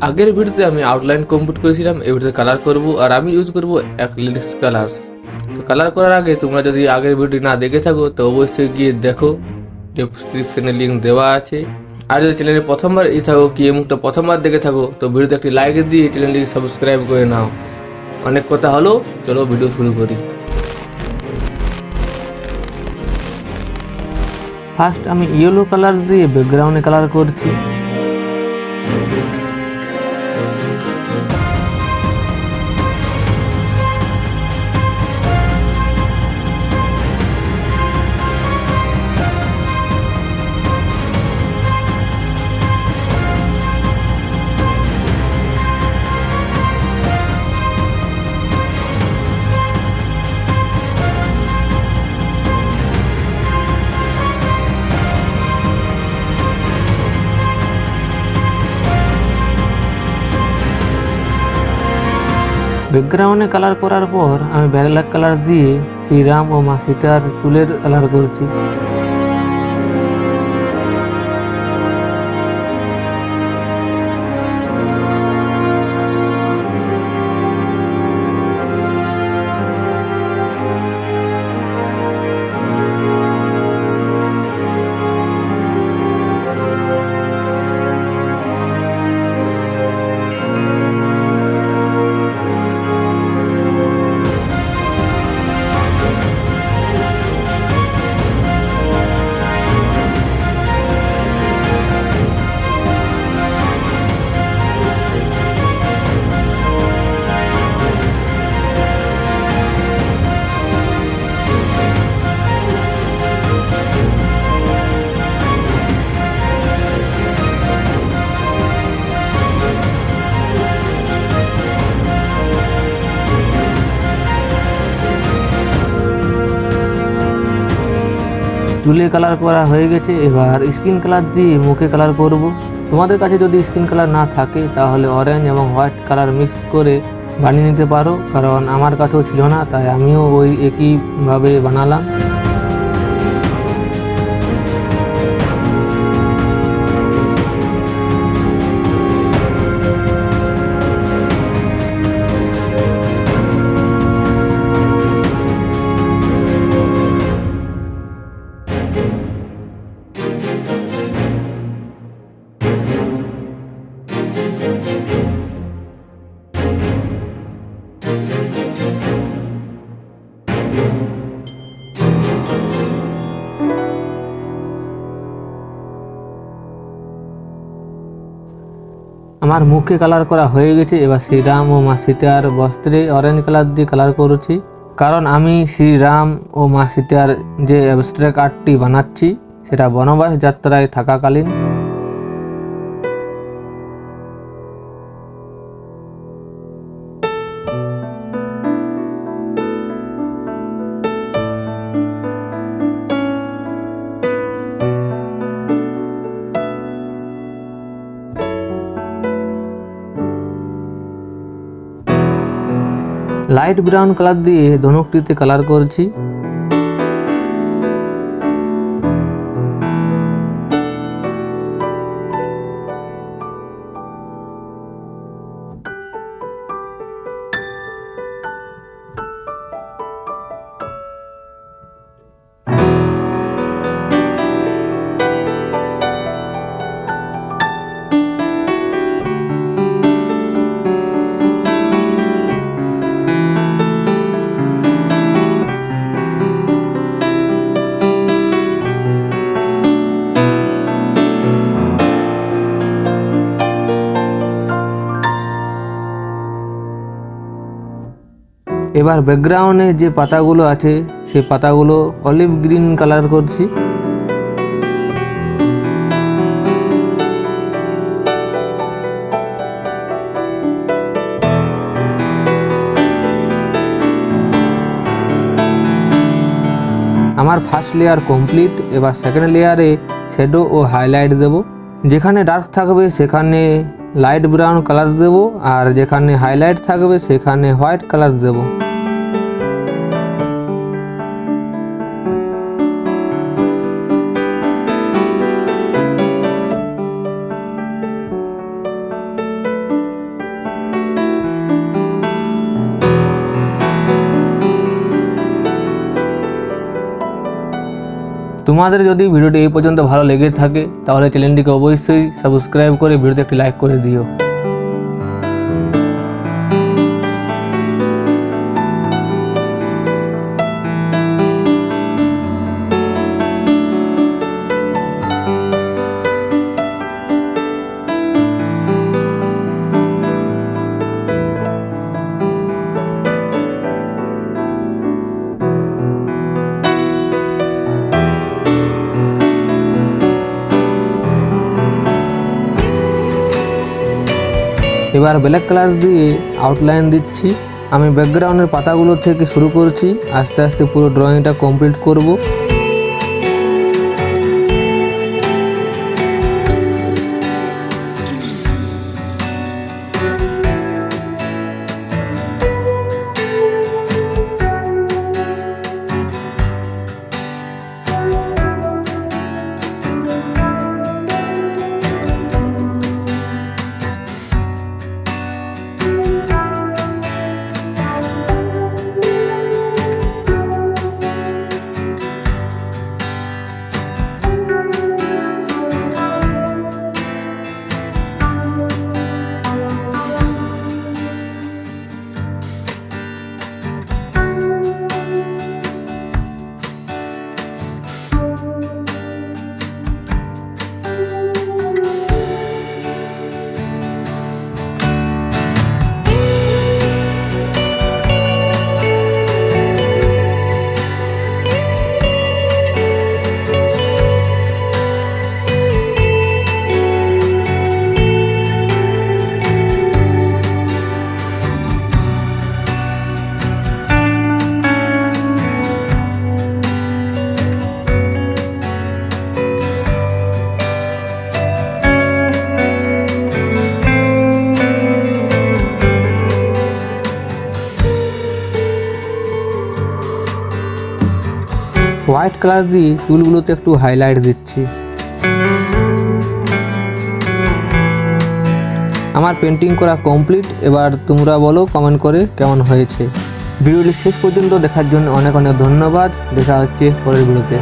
আগের ভিডিওতে আমি আউটলাইন কমপ্লিট করেছিলাম, এই ভিডিওতে কালার করব আর আমি ইউজ করব অ্যাক্রিলিক কালার্স। তো কালার করার আগে তোমরা যদি আগের ভিডিওটি না দেখে থাকো তো অবশ্যই গিয়ে দেখো, ডেসক্রিপশনে লিঙ্ক দেওয়া আছে। আর যদি চ্যানেলে প্রথমবার থাকো কি এই মুখটা প্রথমবার দেখে থাকো তো ভিডিওতে একটি লাইক দিয়ে চ্যানেলটিকে সাবস্ক্রাইব করে নাও। অনেক কথা হলো, চলো ভিডিও শুরু করি। ফার্স্ট আমি ইয়েলো কালার দিয়ে ব্যাকগ্রাউন্ডে কালার করছি। ব্যাকগ্রাউন্ডে কালার করার পর আমি ব্যাকলাইট কালার দিয়ে শ্রীরাম ও মা সীতার চুলের কালার করছি। চুলে কালার করা হয়ে গেছে, এবার স্কিন কালার দিয়ে মুখে কালার করব। তোমাদের কাছে যদি স্কিন কালার না থাকে তাহলে অরেঞ্জ এবং হোয়াইট কালার মিক্স করে বানিয়ে নিতে পারো, কারণ আমার কাছেও ছিল না তাই আমিও ওই একইভাবে বানালাম। আমার মুখে কালার করা হয়ে গেছে, এবার শ্রীরাম ও মা সীতার বস্ত্রে অরেঞ্জ কালার দিয়ে কালার করছি, কারণ আমি শ্রীরাম ও মা সীতার যে অ্যাবস্ট্রাক্ট আর্টটি বানাচ্ছি সেটা বনবাস যাত্রায় থাকাকালীন। লাইট ব্রাউন কালার দিয়ে ধনুকটিতে কালার করছি। এবার ব্যাকগ্রাউন্ডে যে পাতাগুলো আছে সেই পাতাগুলো অলিভ গ্রিন কালার করছি। আমার ফার্স্ট লেয়ার কমপ্লিট, এবার সেকেন্ড লেয়ারে শ্যাডো ও হাইলাইট দেব। যেখানে ডার্ক থাকবে সেখানে লাইট ব্রাউন কালার দেব, আর যেখানে হাইলাইট থাকবে সেখানে হোয়াইট কালার দেব। তোমাদের যদি ভিডিওটি এই পর্যন্ত ভালো লেগে থাকে তাহলে চ্যানেলটিকে অবশ্যই সাবস্ক্রাইব করে ভিডিওতে একটি লাইক করে দিও। এবার ব্ল্যাক কালার দিয়ে আউটলাইন দিচ্ছি। আমি ব্যাকগ্রাউন্ডের পাতাগুলো থেকে শুরু করছি, আস্তে আস্তে পুরো ড্রয়িংটা কমপ্লিট করব। হোয়াইট কালার দিয়ে চুলগুলোতে একটু হাইলাইট দিচ্ছি। আমার পেন্টিং করা কমপ্লিট। এবার তোমরা বলো কমেন্ট করে কেমন হয়েছে। ভিডিওটি শেষ পর্যন্ত দেখার জন্য অনেক অনেক ধন্যবাদ। দেখা হচ্ছে পরের ভিডিওতে।